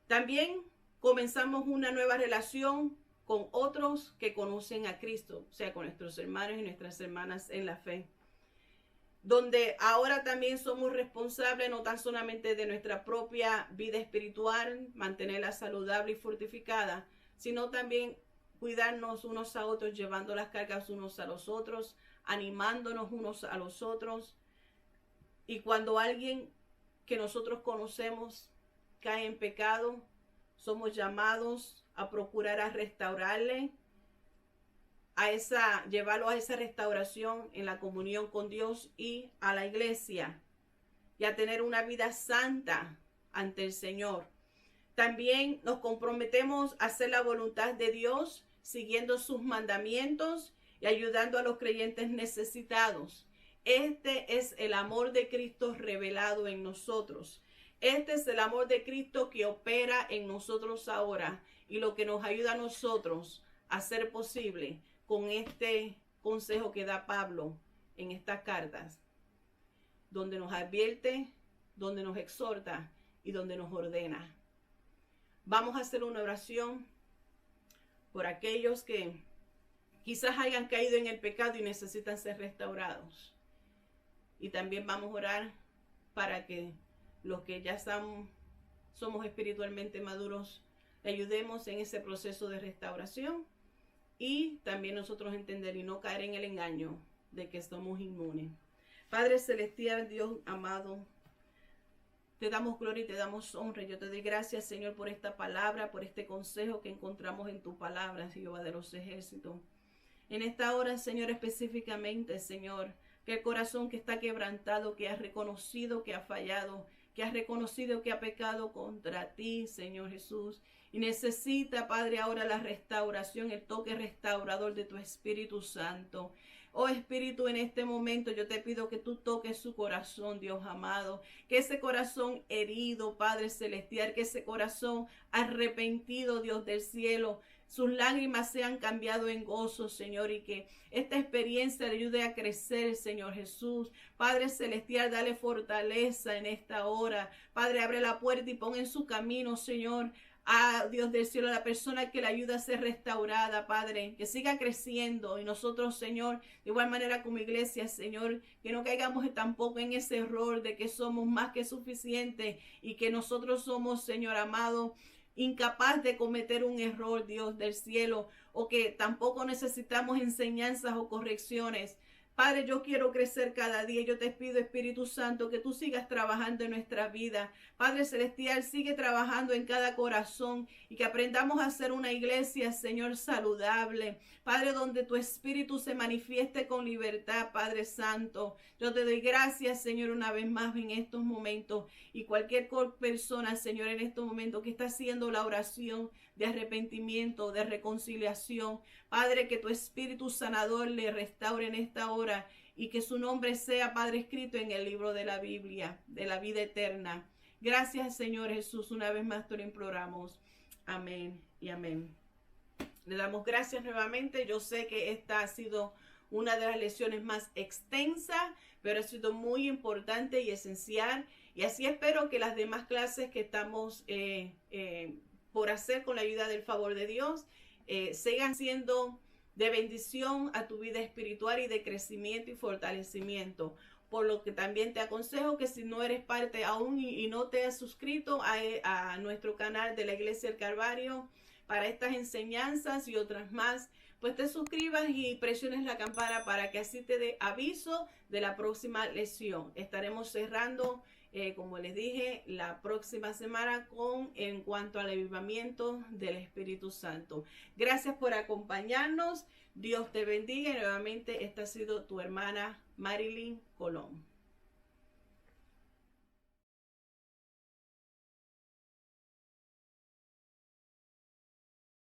También comenzamos una nueva relación con otros que conocen a Cristo, o sea, con nuestros hermanos y nuestras hermanas en la fe, donde ahora también somos responsables no tan solamente de nuestra propia vida espiritual, mantenerla saludable y fortificada, sino también cuidarnos unos a otros, llevando las cargas unos a los otros, animándonos unos a los otros. Y cuando alguien que nosotros conocemos cae en pecado, somos llamados a procurar a restaurarle, llevarlo a esa restauración en la comunión con Dios y a la iglesia, y a tener una vida santa ante el Señor. También nos comprometemos a hacer la voluntad de Dios, siguiendo sus mandamientos y ayudando a los creyentes necesitados. Este es el amor de Cristo revelado en nosotros. Este es el amor de Cristo que opera en nosotros ahora, y lo que nos ayuda a nosotros a hacer posible con este consejo que da Pablo en estas cartas, donde nos advierte, donde nos exhorta y donde nos ordena. Vamos a hacer una oración por aquellos que quizás hayan caído en el pecado y necesitan ser restaurados. Y también vamos a orar para que los que ya somos espiritualmente maduros, le ayudemos en ese proceso de restauración, y también nosotros entender y no caer en el engaño de que somos inmunes. Padre celestial, Dios amado, te damos gloria y te damos honra. Yo te doy gracias, Señor, por esta palabra, por este consejo que encontramos en tu palabra, Jehová de los ejércitos. En esta hora, Señor, específicamente, Señor, que el corazón que está quebrantado, que ha reconocido que ha fallado, que ha reconocido que ha pecado contra ti, Señor Jesús, y necesita, Padre, ahora la restauración, el toque restaurador de tu Espíritu Santo. Oh Espíritu, en este momento yo te pido que tú toques su corazón, Dios amado, que ese corazón herido, Padre celestial, que ese corazón arrepentido, Dios del cielo, sus lágrimas sean cambiado en gozo, Señor, y que esta experiencia le ayude a crecer, Señor Jesús. Padre celestial, dale fortaleza en esta hora. Padre, abre la puerta y pon en su camino, Señor, a Dios del cielo, a la persona que le ayuda a ser restaurada, Padre, que siga creciendo. Y nosotros, Señor, de igual manera como iglesia, Señor, que no caigamos tampoco en ese error de que somos más que suficientes y que nosotros somos, Señor amado, incapaz de cometer un error, Dios del cielo, o que tampoco necesitamos enseñanzas o correcciones. Padre, yo quiero crecer cada día. Yo te pido, Espíritu Santo, que tú sigas trabajando en nuestra vida. Padre celestial, sigue trabajando en cada corazón y que aprendamos a ser una iglesia, Señor, saludable. Padre, donde tu Espíritu se manifieste con libertad, Padre Santo. Yo te doy gracias, Señor, una vez más en estos momentos. Y cualquier persona, Señor, en estos momentos que está haciendo la oración de arrepentimiento, de reconciliación, Padre, que tu Espíritu sanador le restaure en esta hora y que su nombre sea, Padre, escrito en el libro de la Biblia, de la vida eterna. Gracias, Señor Jesús. Una vez más te lo imploramos. Amén y amén. Le damos gracias nuevamente. Yo sé que esta ha sido una de las lecciones más extensas, pero ha sido muy importante y esencial. Y así espero que las demás clases que estamos por hacer con la ayuda del favor de Dios sigan siendo de bendición a tu vida espiritual y de crecimiento y fortalecimiento. Por lo que también te aconsejo que si no eres parte aún y no te has suscrito a nuestro canal de la Iglesia del Calvario para estas enseñanzas y otras más, pues te suscribas y presiones la campana para que así te dé aviso de la próxima lección. Estaremos cerrando, como les dije, la próxima semana en cuanto al avivamiento del Espíritu Santo. Gracias por acompañarnos. Dios te bendiga. Y nuevamente esta ha sido tu hermana Marilyn Colón.